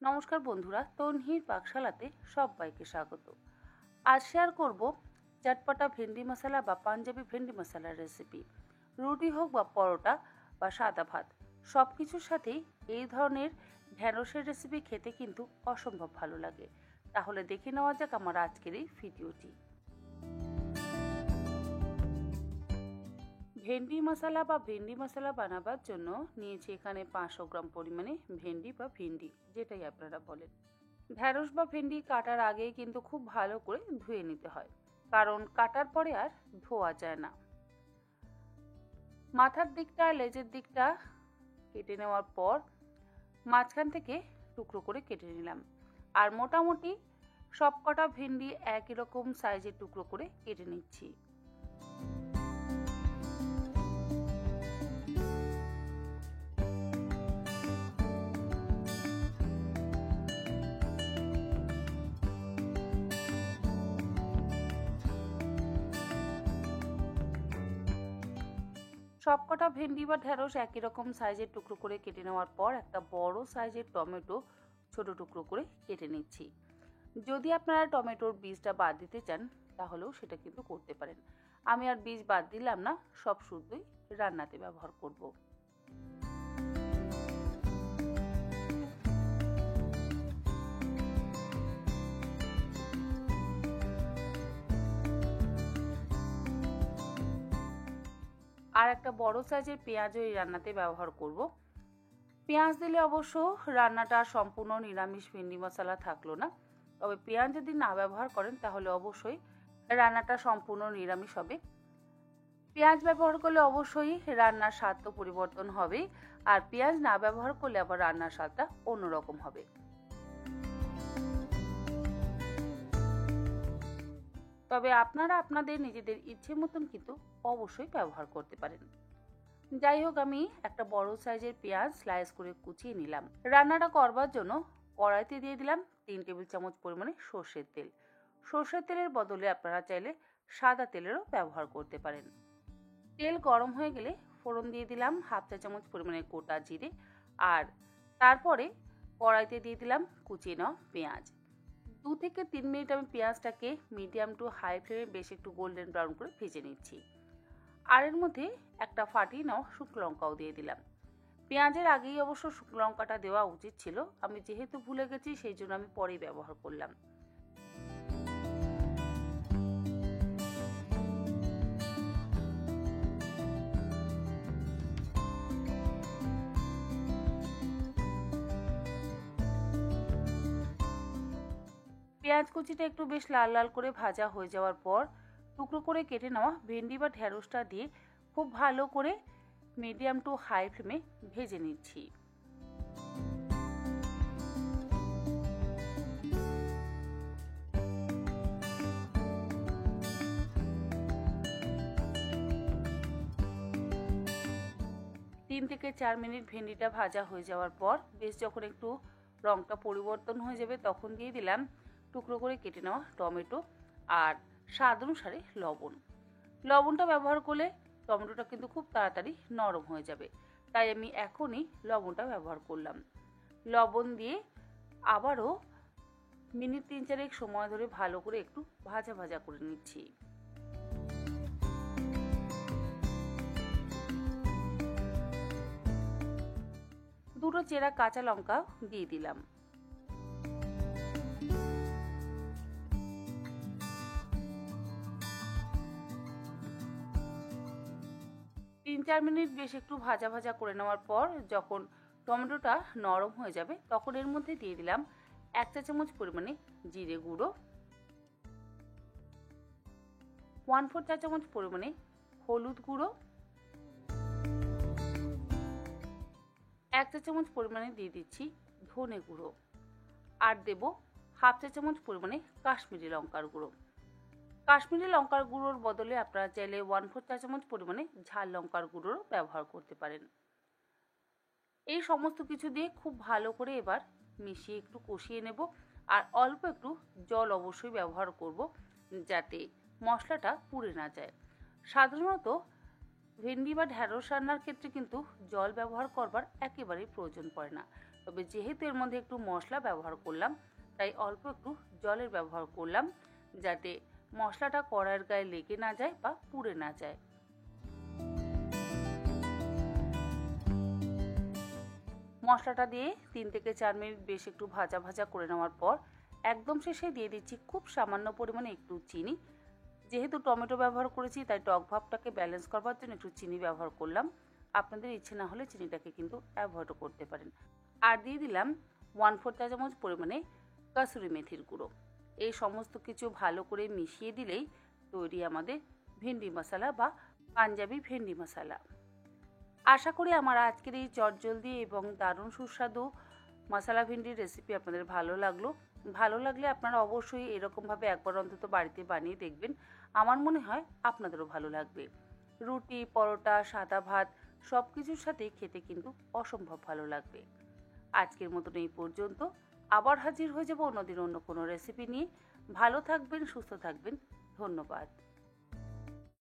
নমস্কার বন্ধুরা, তন্হির পাকশালাতে সবাইকে স্বাগত। আজ শেয়ার করব চটপটা ভেন্ডি মশলা বা পাঞ্জাবি ভেন্ডি মশলার রেসিপি। রুটি হোক বা পরোটা বা সাদা ভাত, সব কিছুর সাথেই এই ধরনের ঢ্যাঁড়সের রেসিপি খেতে কিন্তু অসম্ভব ভালো লাগে। তাহলে দেখে নেওয়া যাক আমার আজকের এই ভিডিওটি। ভেন্ডি মশলা বা ভেন্ডি মশলা বানাবার জন্য নিয়েছি এখানে 500 গ্রাম পরিমাণে ভেন্ডি বা ভিন্ডি, যেটাই আপনারা বলেন। ঢ্যাঁড়স বা ভেন্ডি কাটার আগেই কিন্তু খুব ভালো করে ধুয়ে নিতে হয়, কারণ কাটার পরে আর ধোয়া যায় না। মাথার দিকটা লেজের দিকটা কেটে নেওয়ার পর মাঝখান থেকে টুকরো করে কেটে নিলাম। আর মোটামুটি সব কটা ভেন্ডি একই রকম সাইজের টুকরো করে কেটে নিচ্ছি। সবকটা ভেন্ডি বা ঢ্যাঁড়স একই রকম সাইজের টুকরো করে কেটে নেওয়ার পর একটা বড় সাইজের টমেটো ছোট টুকরো করে কেটে নিচ্ছি। যদি আপনারা টমেটোর বীজটা বাদ দিতে চান তাহলেও সেটা কিন্তু করতে পারেন। আমি আর বীজ বাদ দিলাম না, সব শুদ্ধই রান্নাতে ব্যবহার করব। আর একটা বড় সাইজের পেঁয়াজও এই রান্নাতে ব্যবহার করব। পেঁয়াজ দিলে অবশ্য রান্নাটা সম্পূর্ণ নিরামিষ ভেন্ডি মশলা থাকলো না, তবে পেঁয়াজ যদি না ব্যবহার করেন তাহলে অবশ্যই রান্নাটা সম্পূর্ণ নিরামিষ হবে। পেঁয়াজ ব্যবহার করলে অবশ্যই রান্নার স্বাদ তো পরিবর্তন হবেই, আর পেঁয়াজ না ব্যবহার করলে আবার রান্নার স্বাদটা অন্যরকম হবে। তবে আপনারা আপনাদের নিজেদের ইচ্ছে মতন কিন্তু অবশ্যই ব্যবহার করতে পারেন। যাই হোক, আমি একটা বড় সাইজের পেঁয়াজ স্লাইস করে কুচিয়ে নিলাম। রান্নাটা করবার জন্য কড়াইতে দিয়ে দিলাম 3 টেবিল চামচ পরিমাণে সর্ষের তেল। সর্ষের তেলের বদলে আপনারা চাইলে সাদা তেলেরও ব্যবহার করতে পারেন। তেল গরম হয়ে গেলে ফোড়ন দিয়ে দিলাম হাফ চা চামচ পরিমাণে গোটা জিরে, আর তারপরে কড়াইতে দিয়ে দিলাম কুচিয়ে নেওয়া পেঁয়াজ। 2 থেকে 3 মিনিট আমি পেঁয়াজটাকে মিডিয়াম টু হাই ফ্লেমে বেশ একটু গোল্ডেন ব্রাউন করে ভেজে নিচ্ছি। আর এর মধ্যে একটা ফাটিয়ে নেওয়া শুকনো লঙ্কাও দিয়ে দিলাম। পেঁয়াজের আগেই অবশ্য শুকনো লঙ্কাটা দেওয়া উচিত ছিল, আমি যেহেতু ভুলে গেছি সেই জন্য আমি পরেই ব্যবহার করলাম। পেঁয়াজ কুচিটা একটু বেশ লাল লাল করে ভাজা হয়ে যাওয়ার পর টুকরো করে কেটে নেওয়া ভেন্ডি বা ঢ্যাঁড়সটা দিয়ে খুব ভালো করে মিডিয়াম টু হাই ফ্লেমে ভেজে নিচ্ছি। তিন থেকে 4 মিনিট ভেন্ডিটা ভাজা হয়ে যাওয়ার পর বেশ যখন একটু রঙটা পরিবর্তন হয়ে যাবে তখন দিয়ে দিলাম টুকরো করে কেটে নেওয়া টমেটো আর স্বাদ অনুসারে লবণ। লবণটা ব্যবহার করলে টমেটোটা কিন্তু খুব তাড়াতাড়ি নরম হয়ে যাবে, তাই আমি এখনই লবণটা ব্যবহার করলাম। লবণ দিয়ে আবারও মিনিট 3-4 সময় ধরে ভালো করে একটু ভাজা ভাজা করে নিচ্ছি। দুটো চেরা কাঁচা লঙ্কা দিয়ে দিলাম। তিন 4 মিনিট বেশ একটু ভাজা ভাজা করে নেওয়ার পর যখন টমেটোটা নরম হয়ে যাবে তখন এর মধ্যে দিয়ে দিলাম 1 চা চামচ পরিমাণে জিরে গুঁড়ো, 1/4 চা চামচ পরিমাণে হলুদ গুঁড়ো, 1 চা চামচ পরিমাণে দিয়ে দিচ্ছি ধনে গুঁড়ো, আর দেব হাফ চা চামচ পরিমাণে কাশ্মীরি লঙ্কার গুঁড়ো। কাশ্মীরি লঙ্কার গুঁড়োর বদলে আপনারা চাইলে 1/4 চা চামচ পরিমাণে ঝাল লঙ্কার গুঁড়োর ব্যবহার করতে পারেন। এই সমস্ত কিছু দিয়ে খুব ভালো করে এবার মিশিয়ে একটু কষিয়ে নেব, আর অল্প একটু জল অবশ্যই ব্যবহার করব যাতে মশলাটা পুড়ে না যায়। সাধারণত ভেন্ডি বা ঢ্যাঁড়স রান্নার ক্ষেত্রে কিন্তু জল ব্যবহার করবার একেবারেই প্রয়োজন পড়ে না, তবে যেহেতু এর মধ্যে একটু মশলা ব্যবহার করলাম, তাই অল্প একটু জলের ব্যবহার করলাম, যাতে মশলাটা কড়াইয়ের গায়ে লেগে না যায় বা পুড়ে না যায়। মশলাটা দিয়ে 3 থেকে 4 মিনিট বেশ একটু ভাজা ভাজা করে নেওয়ার পর একদম শেষে দিয়ে দিচ্ছি খুব সামান্য পরিমাণে একটু চিনি। যেহেতু টমেটো ব্যবহার করেছি, তাই টক ভাবটাকে ব্যালেন্স করবার জন্য একটু চিনি ব্যবহার করলাম। আপনাদের ইচ্ছে না হলে চিনিটাকে কিন্তু অ্যাভয়েডও করতে পারেন। আর দিয়ে দিলাম 1/4 চা চামচ পরিমাণে কাসুরি মেথির গুঁড়ো। এই সমস্ত কিছু ভালো করে মিশিয়ে দিলেই তৈরি আমাদের ভেন্ডি মশলা বা পাঞ্জাবি ভেন্ডি মশলা। আশা করি আমার আজকের এই চটজলদি এবং দারুণ সুস্বাদু মশলা ভেন্ডির রেসিপি আপনাদের ভালো লাগলো। ভালো লাগলে আপনারা অবশ্যই এরকমভাবে একবার অন্তত বাড়িতে বানিয়ে দেখবেন। আমার মনে হয় আপনাদেরও ভালো লাগবে। রুটি, পরোটা, সাদা ভাত সব কিছুর সাথেই খেতে কিন্তু অসম্ভব ভালো লাগবে। আজকের মতন এই পর্যন্ত। আবার হাজির হয়ে যাব অন্যদিন অন্য কোনো রেসিপি নিয়ে। ভালো থাকবেন, সুস্থ থাকবেন। ধন্যবাদ।